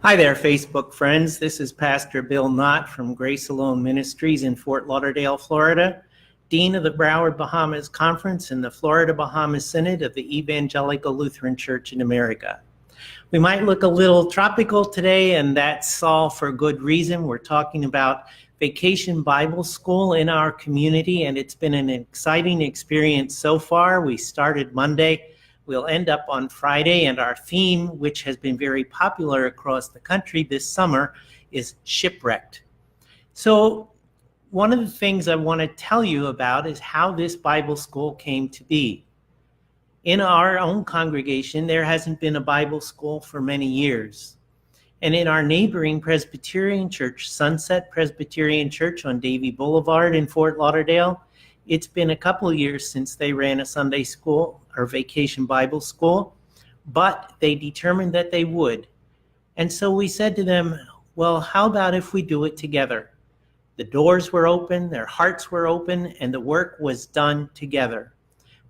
Hi there, Facebook friends. This is Pastor Bill Knott from Grace Alone Ministries in Fort Lauderdale, Florida, Dean of the Broward Bahamas Conference and the Florida Bahamas Synod of the Evangelical Lutheran Church in America. We might look a little tropical today, and that's all for good reason. We're talking about Vacation Bible School in our community, and it's been an exciting experience so far. We started Monday. We'll end up on Friday, and our theme, which has been very popular across the country this summer, is shipwrecked. So one of the things I want to tell you about is how this Bible school came to be. In our own congregation, there hasn't been a Bible school for many years. And in our neighboring Presbyterian church, Sunset Presbyterian Church on Davie Boulevard in Fort Lauderdale, it's been a couple of years since they ran a Sunday school or vacation Bible school, but they determined that they would. And so we said to them, well, how about if we do it together? The doors were open, their hearts were open, and the work was done together.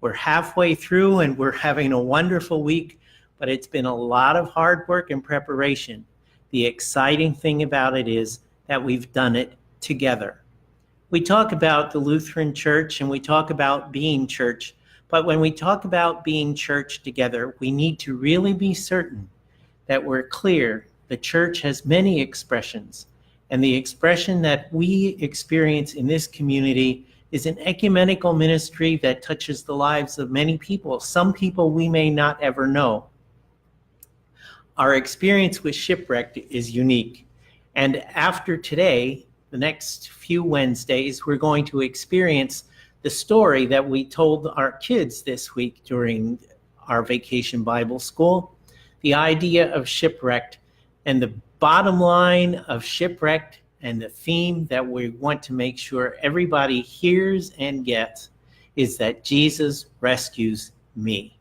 We're halfway through and we're having a wonderful week, but it's been a lot of hard work and preparation. The exciting thing about it is that we've done it together. We talk about the Lutheran Church and we talk about being church, but when we talk about being church together, we need to really be certain that we're clear the church has many expressions, and the expression that we experience in this community is an ecumenical ministry that touches the lives of many people, some people we may not ever know. Our experience with Shipwrecked is unique, and after today, the next few Wednesdays, we're going to experience the story that we told our kids this week during our Vacation Bible School, the idea of shipwrecked, and the bottom line of shipwrecked, and the theme that we want to make sure everybody hears and gets is that Jesus rescues me.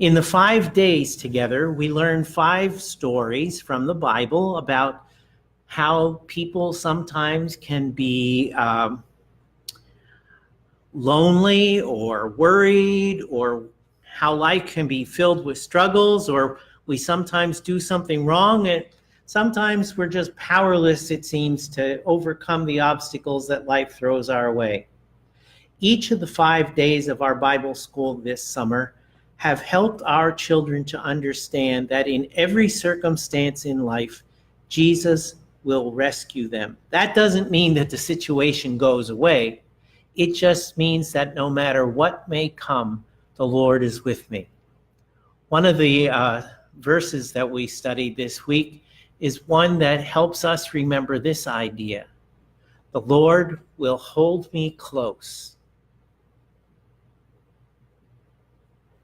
In the 5 days together, we learned 5 stories from the Bible about how people sometimes can be lonely or worried, or how life can be filled with struggles, or we sometimes do something wrong, and sometimes we're just powerless, it seems, to overcome the obstacles that life throws our way. Each of the 5 days of our Bible school this summer have helped our children to understand that in every circumstance in life, Jesus will rescue them. That doesn't mean that the situation goes away. It just means that no matter what may come, the Lord is with me. One of the verses that we studied this week is one that helps us remember this idea. The Lord will hold me close.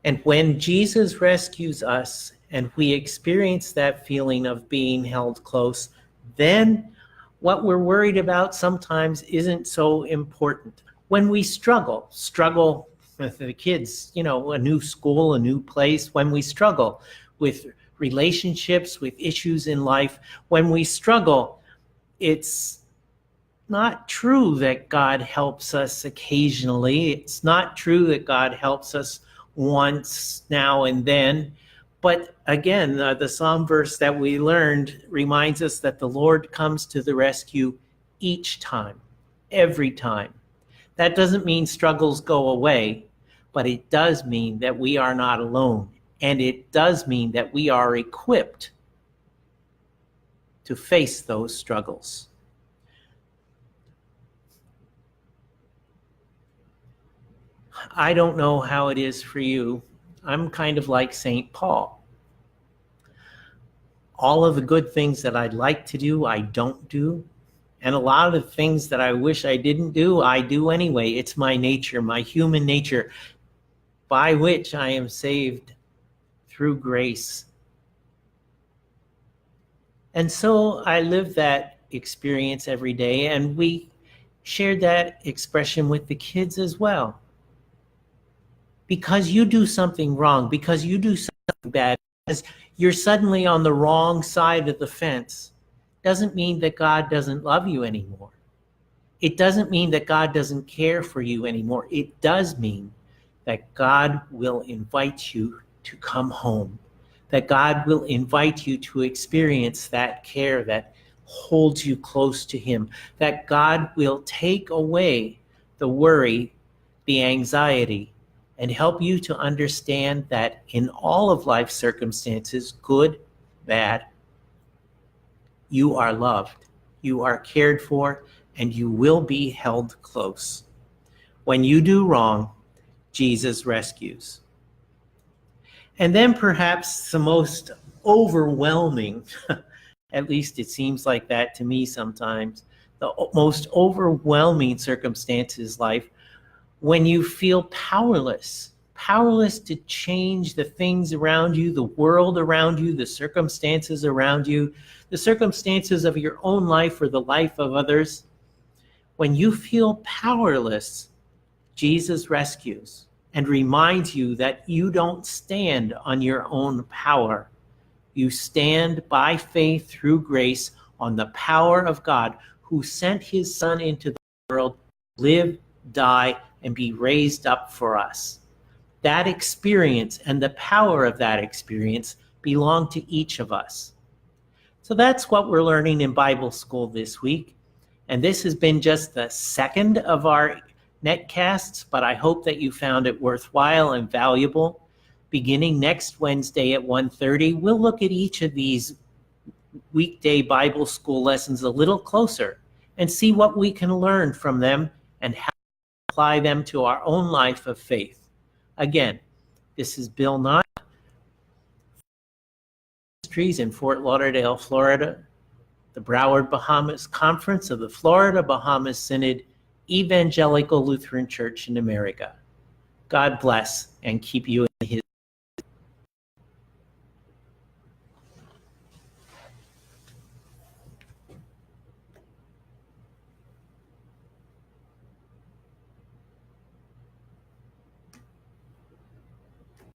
And when Jesus rescues us and we experience that feeling of being held close, then what we're worried about sometimes isn't so important. When we struggle with the kids, a new school, a new place, when we struggle with relationships, with issues in life, when we struggle, it's not true that God helps us occasionally. It's not true that God helps us once now and then. But again, the Psalm verse that we learned reminds us that the Lord comes to the rescue each time, every time. That doesn't mean struggles go away, but it does mean that we are not alone. And it does mean that we are equipped to face those struggles. I don't know how it is for you. I'm kind of like St. Paul. All of the good things that I'd like to do, I don't do. And a lot of the things that I wish I didn't do, I do anyway. It's my nature, my human nature, by which I am saved through grace. And so I live that experience every day, and we shared that expression with the kids as well. Because you do something wrong, because you do something bad, because you're suddenly on the wrong side of the fence, doesn't mean that God doesn't love you anymore. It doesn't mean that God doesn't care for you anymore. It does mean that God will invite you to come home, that God will invite you to experience that care that holds you close to him, that God will take away the worry, the anxiety, and help you to understand that in all of life's circumstances, good, bad, you are loved, you are cared for, and you will be held close. When you do wrong, Jesus rescues. And then perhaps the most overwhelming, at least it seems like that to me sometimes, the most overwhelming circumstances in life, when you feel powerless to change the things around you, the world around you, the circumstances around you, the circumstances of your own life or the life of others. When you feel powerless, Jesus rescues and reminds you that you don't stand on your own power. You stand by faith through grace on the power of God, who sent his Son into the world, live, die, and be raised up for us. That experience and the power of that experience belong to each of us. So that's what we're learning in Bible school this week. And this has been just the second of our netcasts, but I hope that you found it worthwhile and valuable. Beginning next Wednesday at 1:30, we'll look at each of these weekday Bible school lessons a little closer and see what we can learn from them and how to apply them to our own life of faith. Again, this is Bill Knott, Ministries in Fort Lauderdale, Florida, the Broward Bahamas Conference of the Florida Bahamas Synod Evangelical Lutheran Church in America. God bless and keep you